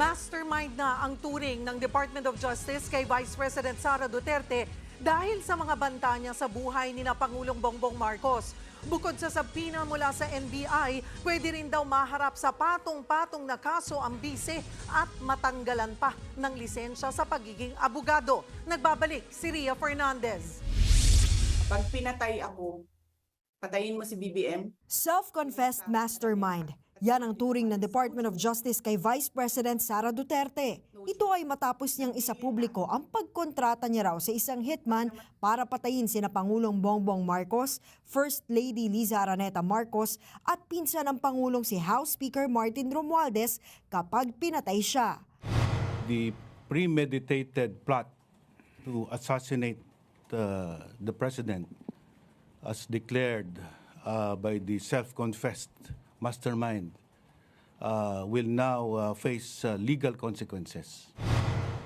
Mastermind na ang turing ng Department of Justice kay Vice President Sara Duterte dahil sa mga banta niya sa buhay ni na Pangulong Bongbong Marcos. Bukod sa sabina mula sa NBI, pwede rin daw maharap sa patong-patong na kaso ang bise at matanggalan pa ng lisensya sa pagiging abogado. Nagbabalik si Ria Fernandez. Pag pinatay ako, patayin mo si BBM? Self-confessed mastermind. Yan ang turing ng Department of Justice kay Vice President Sara Duterte. Ito ay matapos niyang isapubliko ang pagkontrata niya raw sa isang hitman para patayin sina Pangulong Bongbong Marcos, First Lady Liza Araneta Marcos at pinsan ng Pangulong si House Speaker Martin Romualdez kapag pinatay siya. The premeditated plot to assassinate the president as declared by the self-confessed mastermind will now face legal consequences.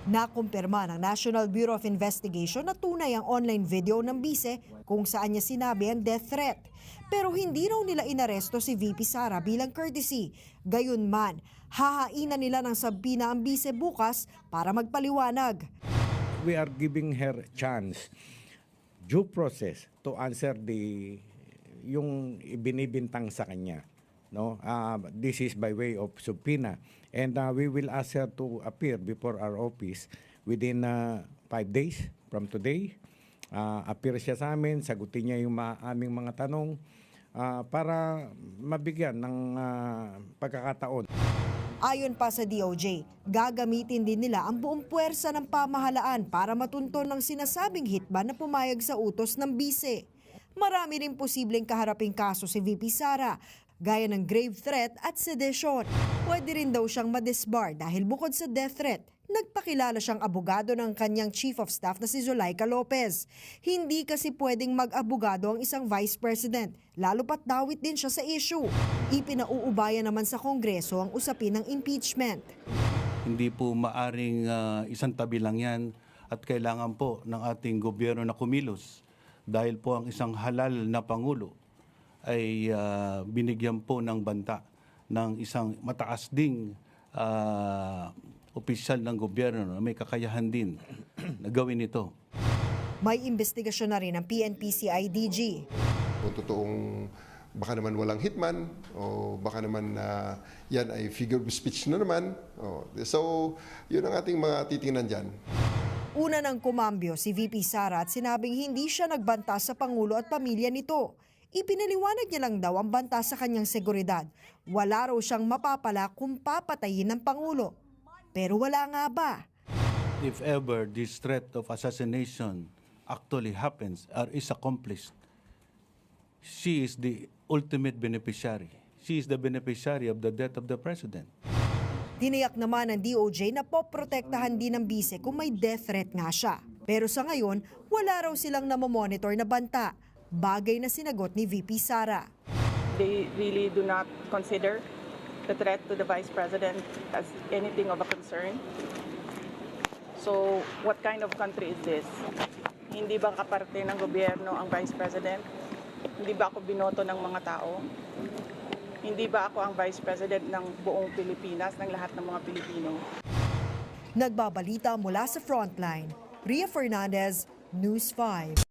Nakumpirma ng National Bureau of Investigation na tunay ang online video ng bise kung saan niya sinabi ang death threat. Pero hindi raw nila inaresto si VP Sara bilang courtesy. Gayunman, hahainan nila ng sabina ang bise bukas para magpaliwanag. We are giving her chance, due process, to answer yung ibinibintang sa kanya. No, this is by way of subpoena, and we will ask her to appear before our office within 5 days from today. Appear siya sa amin, sagutin niya yung aming mga tanong para mabigyan ng pagkakataon. Ayon pa sa DOJ, gagamitin din nila ang buong puwersa ng pamahalaan para matunton ng sinasabing hitman na pumayag sa utos ng bise. Marami rin posibleng kaharaping kaso si VP Sara, gaya ng grave threat at sedition. Pwede rin daw siyang madisbar dahil bukod sa death threat, nagpakilala siyang abogado ng kanyang Chief of Staff na si Zulaika Lopez. Hindi kasi pwedeng mag-abogado ang isang Vice President, lalo pat dawit din siya sa issue. Ipinauubayan naman sa Kongreso ang usapin ng impeachment. Hindi po maaring isang tabi lang yan at kailangan po ng ating gobyerno na kumilos dahil po ang isang halal na Pangulo ay binigyan po ng banta ng isang mataas ding opisyal ng gobyerno na may kakayahan din na gawin ito. May investigasyon na rin ang PNP-CIDG. Kung totoong baka naman walang hitman o baka naman yan ay figure of speech na naman. So, yun ang ating mga titingnan dyan. Una nang kumambyo si VP Sara at sinabing hindi siya nagbanta sa Pangulo at pamilya nito. Ipinaliwanag niya lang daw ang banta sa kanyang seguridad. Wala raw siyang mapapala kung papatayin ng Pangulo. Pero wala nga ba? If ever this threat of assassination actually happens or is accomplished, she is the ultimate beneficiary. She is the beneficiary of the death of the president. Tiniyak naman ng DOJ na poprotektahan din ng bise kung may death threat nga siya. Pero sa ngayon, wala raw silang namomonitor na banta. Bagay na sinagot ni VP Sara. They really do not consider the threat to the Vice President as anything of a concern. So, what kind of country is this? Hindi ba kaparte ng gobyerno ang Vice President? Hindi ba ako binoto ng mga tao? Hindi ba ako ang Vice President ng buong Pilipinas, ng lahat ng mga Pilipino? Nagbabalita mula sa Frontline, Ria Fernandez, News 5.